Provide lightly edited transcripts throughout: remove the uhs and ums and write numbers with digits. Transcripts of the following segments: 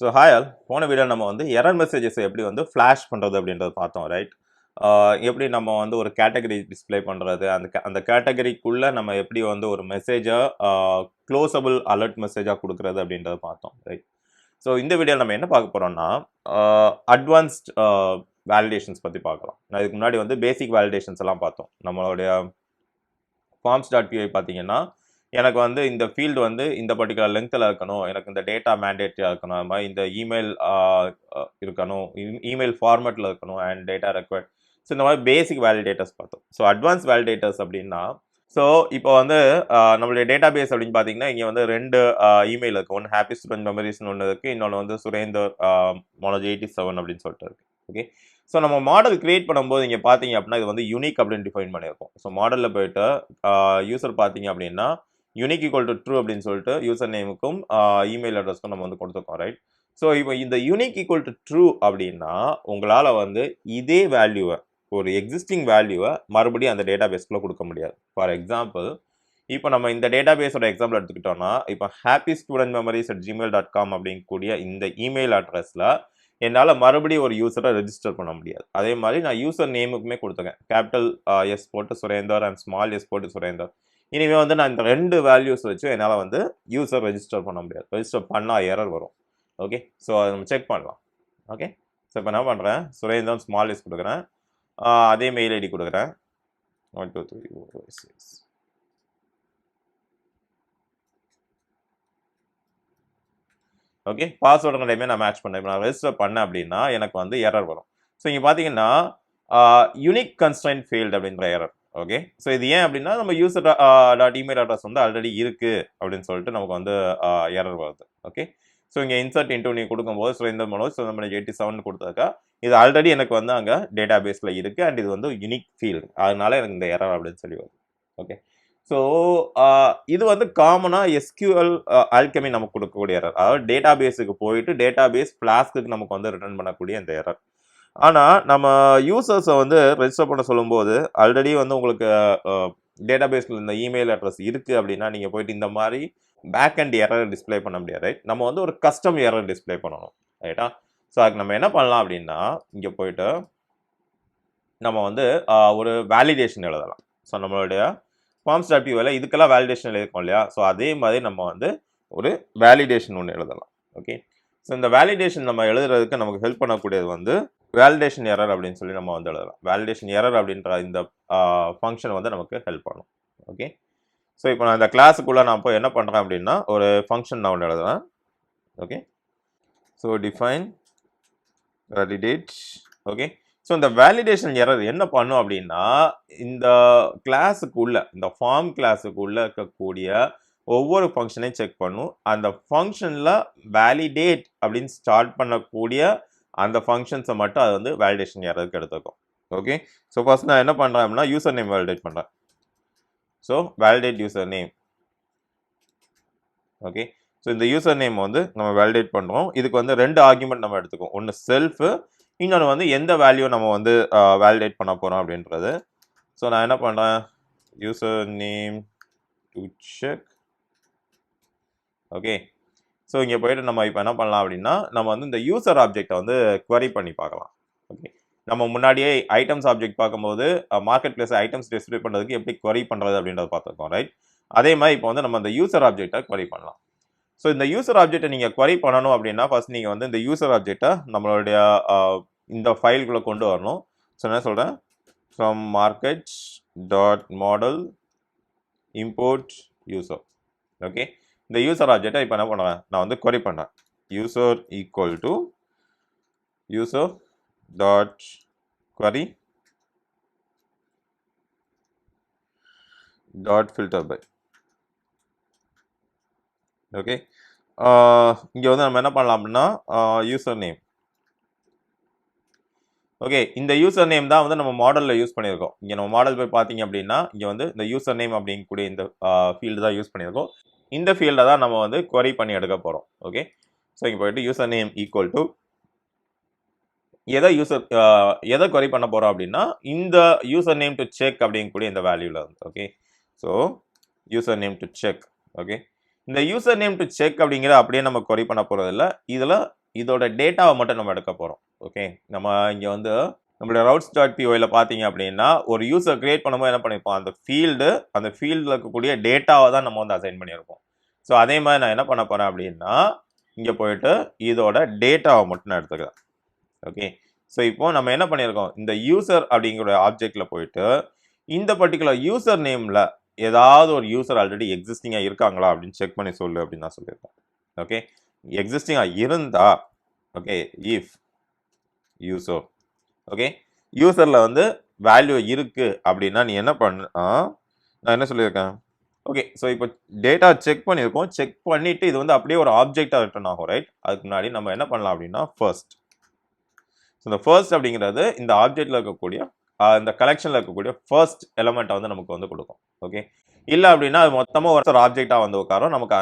So hi all, போன video நம்ம வந்து எரர் மெசேஜஸை எப்படி வந்து ஃப்ளாஷ் பண்ணுறது அப்படின்றத பார்த்தோம், ரைட்? எப்படி நம்ம வந்து ஒரு கேட்டகரி டிஸ்பிளே பண்ணுறது, அந்த கேட்டகரிக்குள்ளே நம்ம எப்படி வந்து ஒரு மெசேஜாக க்ளோசபிள் அலர்ட் மெசேஜாக கொடுக்குறது அப்படின்றத பார்த்தோம், ரைட்? ஸோ இந்த வீடியோவில் நம்ம என்ன பார்க்க போகிறோம்னா அட்வான்ஸ்ட் வேலிடேஷன்ஸ் பற்றி பார்க்கலாம். நான் இதுக்கு முன்னாடி வந்து பேசிக் வேலிடேஷன்ஸ் எல்லாம் பார்த்தோம். நம்மளுடைய forms.py பார்த்தீங்கன்னா எனக்கு வந்து இந்த ஃபீல்டு வந்து இந்த பர்டிகுலர் லெங்க்த்தில் இருக்கணும், எனக்கு இந்த டேட்டா மேண்டேட்டரியாக இருக்கணும், அது மாதிரி இந்த இமெயில் இருக்கணும், இமெயில் ஃபார்மேட்டில் இருக்கணும் அண்ட் டேட்டா ரெக்வயர்ட். ஸோ இந்த மாதிரி பேசிக் வேலிடேட்டர்ஸ் பார்த்தோம். ஸோ அட்வான்ஸ் வேலிடேட்டர்ஸ் அப்படின்னா ஸோ இப்போ வந்து நம்மளுடைய டேட்டா பேஸ் அப்படின்னு பார்த்தீங்கன்னா இங்கே வந்து 2 இமெயில் இருக்குது. ஒன்று ஹாப்பி ஸ்டூடெண்ட் மெமரிஸ்னு ஒன்று இருக்குது, இன்னொன்று வந்து சுரேந்தர் மனோஜ் 87 அப்படின்னு சொல்லிட்டு இருக்குது. ஓகே, ஸோ நம்ம மாடல் கிரியேட் பண்ணும்போது இங்கே பார்த்தீங்க அப்படின்னா இது வந்து யூனிக் அப்படின்னு டிஃபைன் பண்ணியிருக்கோம். ஸோ மாடலில் போயிட்டு யூசர் பார்த்தீங்க அப்படின்னா யூனிக் ஈக்குவல் டு ட்ரூ அப்படின்னு சொல்லிட்டு யூசர் நேமுக்கும் இமெயில் அட்ரஸ்க்கும் நம்ம வந்து கொடுத்துருக்கோம், ரைட்? ஸோ இப்போ இந்த யூனிக் ஈக்குவல் டு ட்ரூ அப்படின்னா உங்களால் வந்து இதே வேல்யூவை, ஒரு எக்ஸிஸ்டிங் வேல்யூவை மறுபடியும் அந்த டேட்டா பேஸ்க்குள்ளே கொடுக்க முடியாது. ஃபார் எக்ஸாம்பிள், இப்போ நம்ம இந்த டேட்டா பேஸோட எக்ஸாம்பிள் எடுத்துக்கிட்டோம்னா இப்போ ஹாப்பி ஸ்டூடெண்ட் மெமரிஸ் @gmail.com அப்படிங்கக்கூடிய இந்த இமெயில் அட்ரஸில் என்னால் மறுபடியும் ஒரு யூசரை ரெஜிஸ்டர் பண்ண முடியாது. அதே மாதிரி நான் யூசர் நேமுக்குமே கொடுத்துருக்கேன், கேபிட்டல் எஸ் போட்டு சுரேந்தர் அண்ட் ஸ்மால் எஸ் போட்டு சுரேந்தர். இனிமேல் வந்து நான் இந்த 2 வேல்யூஸ் வச்சு என்னால் வந்து யூசர் ரெஜிஸ்டர் பண்ண முடியாது. ரெஜிஸ்டர் பண்ணால் எரர் வரும். ஓகே, ஸோ அதை நம்ம செக் பண்ணலாம். ஓகே, ஸோ இப்போ என்ன பண்ணுறேன், சுரேந்தர் ஸ்மால் எஸ் கொடுக்குறேன், அதே மெயில் ஐடி கொடுக்குறேன் 1 2 3 4 5 6. ஓகே, பாஸ்வேர்டு டைமே நான் மேட்ச் பண்ணேன். இப்போ நான் ரெஜிஸ்டர் பண்ணேன் அப்படின்னா எனக்கு வந்து எரர் வரும். ஸோ இங்கே பார்த்தீங்கன்னா யூனிக் கன்ஸ்ட்ரைன்ட் ஃபெயில்டு அப்படின்ற எரர். ஓகே, ஸோ இது ஏன் அப்படின்னா நம்ம யூசர் டாட் இமெயில் அட்ரஸ் வந்து ஆல்ரெடி இருக்குது அப்படின்னு சொல்லிட்டு நமக்கு வந்து எரர் வருது. ஓகே, ஸோ இங்கே இன்சர்ட் இன்டூ நீங்கள் கொடுக்கும்போது சுரேந்தர் மனோஜ் 87 கொடுத்தாக்கா இது ஆல்ரெடி எனக்கு வந்து அங்கே டேட்டா பேஸில் இருக்குது அண்ட் இது வந்து யூனிக் ஃபீல்டு, அதனால எனக்கு இந்த எரர் அப்படின்னு சொல்லி வருது. ஓகே, ஸோ இது வந்து காமனாக எஸ்கியூஎல் ஆல்கெமி நமக்கு கொடுக்கக்கூடிய எரர், அதாவது டேட்டா பேஸுக்கு போயிட்டு டேட்டா பேஸ் ஃப்ளாஸ்க்கு நமக்கு வந்து ரிட்டர்ன் பண்ணக்கூடிய இந்த எரர். ஆனால் நம்ம யூசர்ஸை வந்து ரெஜிஸ்டர் பண்ண சொல்லும்போது ஆல்ரெடி வந்து உங்களுக்கு டேட்டா பேஸில் இந்த இமெயில் அட்ரஸ் இருக்குது அப்படின்னா நீங்கள் போயிட்டு இந்த மாதிரி பேக் அண்ட் எரர் டிஸ்பிளே பண்ண முடியாது, ரைட்? நம்ம வந்து ஒரு கஸ்டம் எரர் டிஸ்பிளே பண்ணணும், ரைட்டா? ஸோ அதுக்கு நம்ம என்ன பண்ணலாம் அப்படின்னா இங்கே போயிட்டு நம்ம வந்து ஒரு வேலிடேஷன் எழுதலாம். ஸோ நம்மளுடைய forms.py இதுக்கெல்லாம் வேலிடேஷன் எழுதிருக்கோம் இல்லையா? ஸோ அதே மாதிரி நம்ம வந்து ஒரு வேலிடேஷன் ஒன்று எழுதலாம். ஓகே, ஸோ இந்த வேலிடேஷன் நம்ம எழுதுறதுக்கு நமக்கு ஹெல்ப் பண்ணக்கூடியது வந்து வேலிடேஷன் எரர் அப்படின்னு சொல்லி நம்ம வந்து எழுதலாம். வேலிடேஷன் எரர் அப்படின்ற இந்த ஃபங்க்ஷன் வந்து நமக்கு ஹெல்ப் பண்ணும். ஓகே, ஸோ இப்போ நான் இந்த கிளாஸுக்குள்ளே நான் போய் என்ன பண்ணுறேன் அப்படின்னா ஒரு ஃபங்க்ஷன் நான் ஒன்று எழுதுறேன். Okay, so define validate. Okay, so இந்த வேலிடேஷன் எரர் என்ன பண்ணும் அப்படின்னா இந்த கிளாஸுக்குள்ள, இந்த ஃபார்ம் கிளாஸுக்குள்ள இருக்கக்கூடிய ஒவ்வொரு ஃபங்க்ஷனையும் செக் பண்ணும். அந்த ஃபங்க்ஷனில் வேலிடேட் அப்படின்னு ஸ்டார்ட் பண்ணக்கூடிய அந்த ஃபங்க்ஷன்ஸை மட்டும் அது வந்து வேலிடேஷன் எரருக்கு எடுத்துக்கும். ஓகே, ஸோ ஃபர்ஸ்ட் நான் என்ன பண்ணுறேன் அப்படின்னா யூசர் நேம் வேலிடேட் பண்ணுறேன். So validate user name. Okay, so இந்த யூசர் நேம் வந்து நம்ம வேலிடேட் பண்ணுறோம். இதுக்கு வந்து 2 ஆர்குமெண்ட் நம்ம எடுத்துக்கோம். ஒன்று செல்ஃபு, இன்னொன்று வந்து எந்த வேல்யூ நம்ம வந்து வேலிடேட் பண்ண போகிறோம் அப்படின்றது. ஸோ நான் என்ன பண்ணுறேன், user name to check. Okay, so இங்கே போயிட்டு நம்ம இப்போ என்ன பண்ணலாம் அப்படின்னா நம்ம வந்து இந்த யூசர் ஆப்ஜெக்டை வந்து குவரி பண்ணி பார்க்கலாம். ஓகே, நம்ம முன்னாடியே ஐட்டம்ஸ் ஆப்ஜெக்ட் பார்க்கும்போது மார்க்கெட் பிளேஸ் ஐட்டம்ஸ் டிஸ்பிளே பண்ணுறதுக்கு எப்படி குவரி பண்ணுறது அப்படின்றத பார்த்துருக்கோம், ரைட்? அதே மாதிரி இப்போ வந்து நம்ம இந்த யூசர் ஆப்ஜெக்டை குவரி பண்ணலாம். ஸோ இந்த யூசர் ஆப்ஜெக்டை நீங்கள் குவரி பண்ணணும் அப்படின்னா ஃபர்ஸ்ட் நீங்கள் வந்து இந்த யூசர் ஆப்ஜெக்டை நம்மளுடைய இந்த ஃபைலுக்குள்ளே கொண்டு வரணும். ஸோ என்ன சொல்கிறேன், from market dot model import user. Okay, இந்த யூசர் ஆப்ஜெக்டை இப்போ என்ன பண்ணுறேன், நான் வந்து query பண்ணுறேன். User equal to user dot query dot filter by. Okay, இங்கே வந்து நம்ம என்ன பண்ணலாம் அப்படின்னா யூசர் நேம். ஓகே, இந்த யூசர் நேம் தான் வந்து நம்ம மாடலில் யூஸ் பண்ணியிருக்கோம். இங்கே நம்ம மாடல் போய் பார்த்தீங்க அப்படின்னா இங்கே வந்து இந்த யூசர் நேம் அப்படிங்கக்கூடிய இந்த ஃபீல்டு தான் யூஸ் பண்ணியிருக்கோம். இந்த ஃபீல்டை தான் நம்ம வந்து query பண்ணி எடுக்க போகிறோம். ஓகே, ஸோ இங்கே போயிட்டு யூசர் நேம் ஈக்குவல் டு எதை query பண்ண போகிறோம் அப்படின்னா இந்த யூசர் நேம் டு செக் அப்படிங்கக்கூடிய இந்த வேல்யூவில் வந்து. Okay, so user name to check. Okay, இந்த யூசர் நேம் டு செக் அப்படிங்கிற அப்படியே நம்ம query பண்ண போகிறது இல்லை, இதில் இதோட டேட்டாவை மட்டும் நம்ம எடுக்க போகிறோம். ஓகே, நம்ம இங்கே வந்து நம்மளுடைய routes.py பார்த்தீங்க அப்படின்னா ஒரு யூசர் கிரியேட் பண்ணும்போது என்ன பண்ணியிருப்போம், அந்த ஃபீல்டில் இருக்கக்கூடிய டேட்டாவை தான் நம்ம வந்து அசைன் பண்ணியிருப்போம். ஸோ அதே மாதிரி நான் என்ன பண்ண போகிறேன் அப்படின்னா இங்கே போயிட்டு இதோட டேட்டாவை மட்டும் நான் எடுத்துக்கிறேன். ஓகே, ஸோ இப்போ நம்ம என்ன பண்ணியிருக்கோம், இந்த யூசர் அப்படிங்கிற ஆப்ஜெக்டில் போயிட்டு இந்த பர்டிகுலர் யூசர் நேமில் ஏதாவது ஒரு யூசர் ஆல்ரெடி எக்ஸிஸ்டிங்காக இருக்காங்களா அப்படின்னு செக் பண்ணி சொல்லு அப்படின்னு நான் சொல்லியிருக்கேன். ஓகே, எக்ஸிஸ்டிங்காக இருந்தா ஓகே இஃப் யூசர் ஓகே யூசரில் வந்து வேல்யூ இருக்கு அப்படின்னா நீ என்ன பண்ண, நான் என்ன சொல்லியிருக்கேன், ஓகே ஸோ இப்போ டேட்டா செக் பண்ணியிருக்கோம். செக் பண்ணிட்டு இது வந்து அப்படியே ஒரு ஆப்ஜெக்டாக ரிட்டர்ன் ஆகும். ரைட், அதுக்கு முன்னாடி நம்ம என்ன பண்ணலாம் அப்படின்னா ஃபர்ஸ்ட், ஸோ இந்த ஃபர்ஸ்ட் அப்படிங்கிறது இந்த ஆப்ஜெக்டில் இருக்கக்கூடிய இந்த கலெக்ஷனில் இருக்கக்கூடிய ஃபர்ஸ்ட் எலமெண்ட்டை வந்து நமக்கு வந்து கொடுக்கும். ஓகே, இல்லை அப்படின்னா அது மொத்தமாக ஒரு ஆப்ஜெக்டாக வந்து உட்காரும். நமக்கு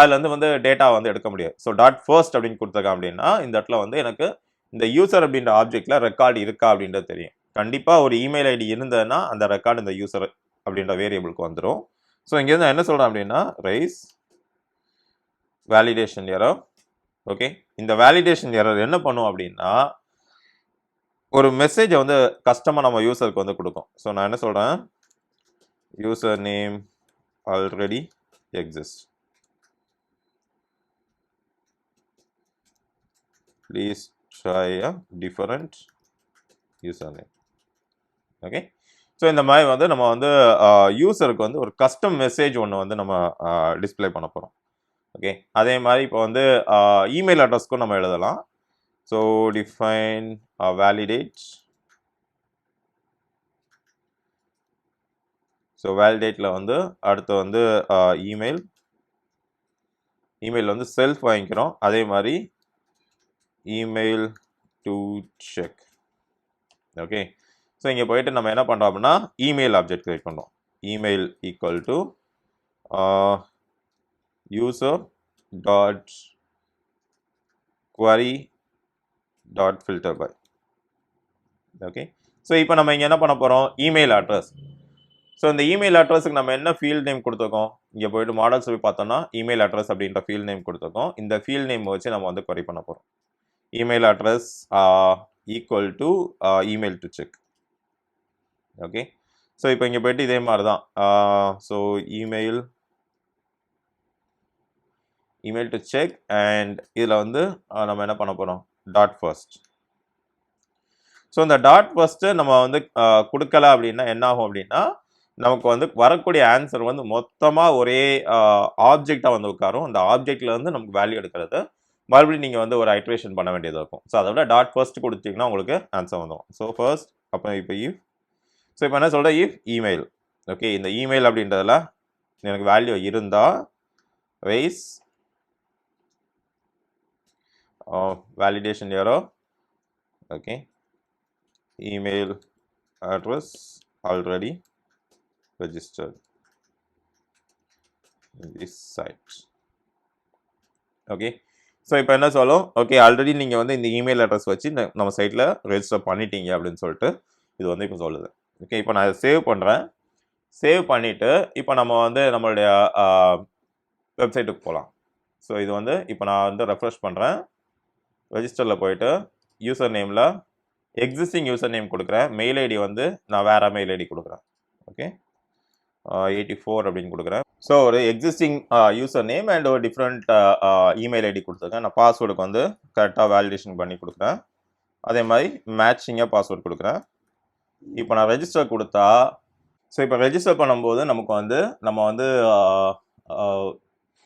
அதுலேருந்து வந்து டேட்டா வந்து எடுக்க முடியாது. ஸோ டாட் ஃபர்ஸ்ட் அப்படின்னு கொடுத்துருக்கேன் அப்படின்னா இந்த இடத்துல வந்து எனக்கு இந்த யூசர் அப்படின்ற ஆப்ஜெக்ட்ல ரெக்கார்டு இருக்கா அப்படின்றது தெரியும். கண்டிப்பாக ஒரு இமெயில் ஐடி இருந்ததுன்னா அந்த ரெக்கார்டு இந்த யூசர் அப்படின்ற வேரியபிளுக்கு வந்துடும். ஸோ இங்கேருந்து என்ன சொல்கிறேன் அப்படின்னா ரைஸ் வேலிடேஷன் எரர். ஓகே, இந்த வேலிடேஷன் எரர் என்ன பண்ணும் அப்படின்னா ஒரு மெசேஜை வந்து கஸ்டமாக நம்ம யூசருக்கு வந்து கொடுக்கும். ஸோ நான் என்ன சொல்கிறேன், user name already exist, please try a different username. Okay, so இந்த மாதிரி வந்து நம்ம வந்து யூசருக்கு வந்து ஒரு கஸ்டம் மெசேஜ் ஒன்று வந்து நம்ம டிஸ்பிளே பண்ண போகிறோம். ஓகே, அதே மாதிரி இப்போ வந்து இமெயில் அட்ரஸ்க்கும் நம்ம எழுதலாம். ஸோ டிஃபைன் வேலிடேட், ஸோ வேலிடேட்டில் வந்து அடுத்து வந்து இமெயில் வந்து செல்ஃப் வாங்கிக்கிறோம். அதே மாதிரி email to check. Okay, so இங்கே போயிட்டு நம்ம என்ன பண்ணுறோம் அப்படின்னா இமெயில் ஆப்ஜெக்ட் கிரியேட் பண்ணுறோம். Email equal to user dot query dot filter by. Okay, so இப்போ நம்ம இங்கே என்ன பண்ண போகிறோம், இமெயில் அட்ரஸ். ஸோ இந்த இமெயில் அட்ரஸுக்கு நம்ம என்ன ஃபீல்ட் நேம் கொடுத்துருக்கோம், இங்கே போயிட்டு மாடல்ஸ் போய் பார்த்தோம்னா இமெயில் அட்ரஸ் அப்படின்ற ஃபீல்ட் நேம் கொடுத்துருக்கோம். இந்த ஃபீல்ட் நேம் வச்சு நம்ம வந்து query பண்ண போகிறோம். email address equal to email to check. Okay, so இப்போ இங்கே போயிட்டு இதே மாதிரி தான். So email to check and இதில் வந்து நம்ம என்ன பண்ண போகிறோம் டாட் ஃபர்ஸ்ட். ஸோ இந்த டாட் ஃபர்ஸ்ட்டு நம்ம வந்து கொடுக்கல அப்படின்னா என்ன ஆகும் அப்படின்னா நமக்கு வந்து வரக்கூடிய ஆன்சர் வந்து மொத்தமாக ஒரே ஆப்ஜெக்டாக வந்து உட்காரும். அந்த ஆப்ஜெக்டில் வந்து நமக்கு வேல்யூ எடுக்கிறது மறுபடியும் நீங்கள் வந்து ஒரு ஐட்ரேஷன் பண்ண வேண்டியது இருக்கும். ஸோ அதை விட டாட் ஃபர்ஸ்ட் கொடுத்தீங்கன்னா உங்களுக்கு ஆன்சர் வந்துடும். ஸோ ஃபர்ஸ்ட் அப்போ இப்போ ஸோ இப்போ என்ன சொல்கிறேன், இமெயில். ஓகே, இந்த இமெயில் அப்படின்றதுல எனக்கு வேல்யூ இருந்தால் rice validation error. Okay, email address already registered in this site. Okay, so இப்போ என்ன சொல்லும், ஓகே ஆல்ரெடி நீங்கள் வந்து இந்த இமெயில் அட்ரஸ் வச்சு நம்ம சைட்டில் ரெஜிஸ்டர் பண்ணிட்டீங்க அப்படின்னு சொல்லிட்டு இது வந்து இப்போ சொல்லுது. ஓகே, இப்போ நான் சேவ் பண்ணுறேன். சேவ் பண்ணிவிட்டு இப்போ நம்ம வந்து நம்மளுடைய வெப்சைட்டுக்கு போகலாம். ஸோ இது வந்து இப்போ நான் வந்து ரெஃப்ரெஷ் பண்ணுறேன். ரெஜிஸ்டரில் போயிட்டு யூசர் நேமில் எக்ஸிஸ்டிங் யூசர் நேம் கொடுக்குறேன். மெயில் ஐடி வந்து நான் வேறு மெயில் ஐடி கொடுக்குறேன். ஓகே, 84 அப்படின்னு கொடுக்குறேன். ஸோ ஒரு எக்ஸிஸ்டிங் யூசர் நேம் அண்ட் ஒரு டிஃப்ரெண்ட் இமெயில் ஐடி கொடுத்துருக்கேன். நான் பாஸ்வேர்டுக்கு வந்து கரெக்டாக வேலிடேஷன் பண்ணி கொடுக்குறேன். அதே மாதிரி மேட்சிங்காக பாஸ்வேர்டு கொடுக்குறேன். இப்போ நான் ரெஜிஸ்டர் கொடுத்தா, ஸோ இப்போ ரெஜிஸ்டர் பண்ணும்போது நமக்கு வந்து நம்ம வந்து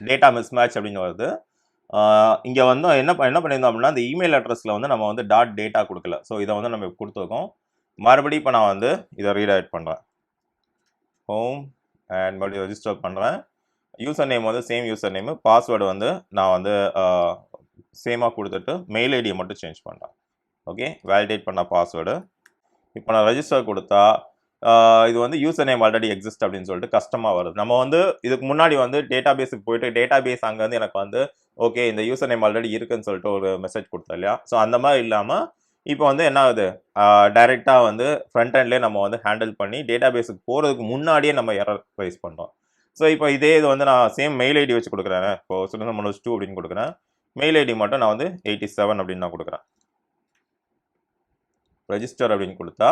டேட்டா மிஸ் மேட்ச் அப்படின்னு வருது. இங்கே வந்து என்ன பண்ணியிருந்தோம் அப்படின்னா இந்த இமெயில் அட்ரஸில் வந்து நம்ம வந்து டாட் டேட்டா கொடுக்கல. ஸோ இதை வந்து நம்ம கொடுத்துருக்கோம். மறுபடியும் இப்போ நான் வந்து இதை ரீடைரக்ட் பண்ணுறேன். ஹோம் அண்ட் மறுபடியும் ரெஜிஸ்டர் பண்ணுறேன். யூசர் நேம் வந்து சேம் யூசர் நேமு, பாஸ்வேர்டு வந்து நான் வந்து சேமாக கொடுத்துட்டு மெயில் ஐடியை மட்டும் சேஞ்ச் பண்ணுறேன். ஓகே, வேலிடேட் பண்ண பாஸ்வேர்டு. இப்போ நான் ரெஜிஸ்டர் கொடுத்தா இது வந்து யூசர் நேம் ஆல்ரெடி எக்ஸிஸ்ட் அப்படின்னு சொல்லிட்டு கஷ்டமாக வருது. நம்ம வந்து இதுக்கு முன்னாடி வந்து டேட்டா பேஸுக்கு போயிட்டு டேட்டா பேஸ் அங்கே வந்து எனக்கு வந்து ஓகே இந்த யூசர் நேம் ஆல்ரெடி இருக்குன்னு சொல்லிட்டு ஒரு மெசேஜ் கொடுத்தோம் இல்லையா. ஸோ அந்த மாதிரி இல்லாமல் இப்போ வந்து என்ன ஆகுது, டைரெக்டாக வந்து ஃப்ரண்ட் ஹேண்ட்லேயே நம்ம வந்து ஹேண்டில் பண்ணி டேட்டா பேஸுக்கு போகிறதுக்கு முன்னாடியே நம்ம எரர் ரைஸ் பண்ணுறோம். ஸோ இப்போ இதே இது வந்து நான் சேம் மெயில் ஐடி வச்சு கொடுக்குறேன். இப்போ சுரேந்திர மனோஜ் 2 அப்படின்னு கொடுக்குறேன். மெயில் ஐடி மட்டும் நான் வந்து 87 அப்படின்னு நான் கொடுக்குறேன். ரெஜிஸ்டர் அப்படின்னு கொடுத்தா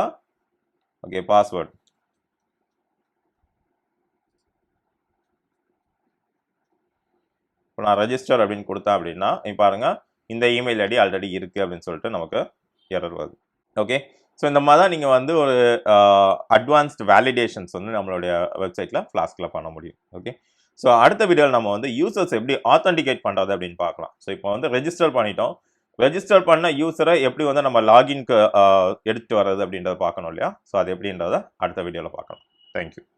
ஓகே பாஸ்வேர்ட் இப்போ நான் ரெஜிஸ்டர் அப்படின்னு கொடுத்தேன் அப்படின்னா இப்போ பாருங்க இந்த இமெயில் ஐடி ஆல்ரெடி இருக்கு அப்படின்னு சொல்லிட்டு நமக்கு எரர் வருது. ஓகே, ஸோ இந்த மாதிரி தான் நீங்கள் வந்து ஒரு அட்வான்ஸ்டு வேலிடேஷன்ஸ் வந்து நம்மளுடைய வெப்சைட்டில் ஃப்ளாஸ்கில் பண்ண முடியும். ஓகே, ஸோ அடுத்த வீடியோவில் நம்ம வந்து யூசர்ஸ் எப்படி ஆத்தென்டிகேட் பண்ணுறது அப்படின்னு பார்க்கலாம். ஸோ இப்போ வந்து ரெஜிஸ்டர் பண்ணிட்டோம். ரெஜிஸ்டர் பண்ண யூசரை எப்படி வந்து நம்ம லாகின்க்கு எடுத்துட்டு வர்றது அப்படின்றத பார்க்கணும் இல்லையா? ஸோ அது எப்படின்றத அடுத்த வீடியோவில் பார்க்கலாம். தேங்க்யூ.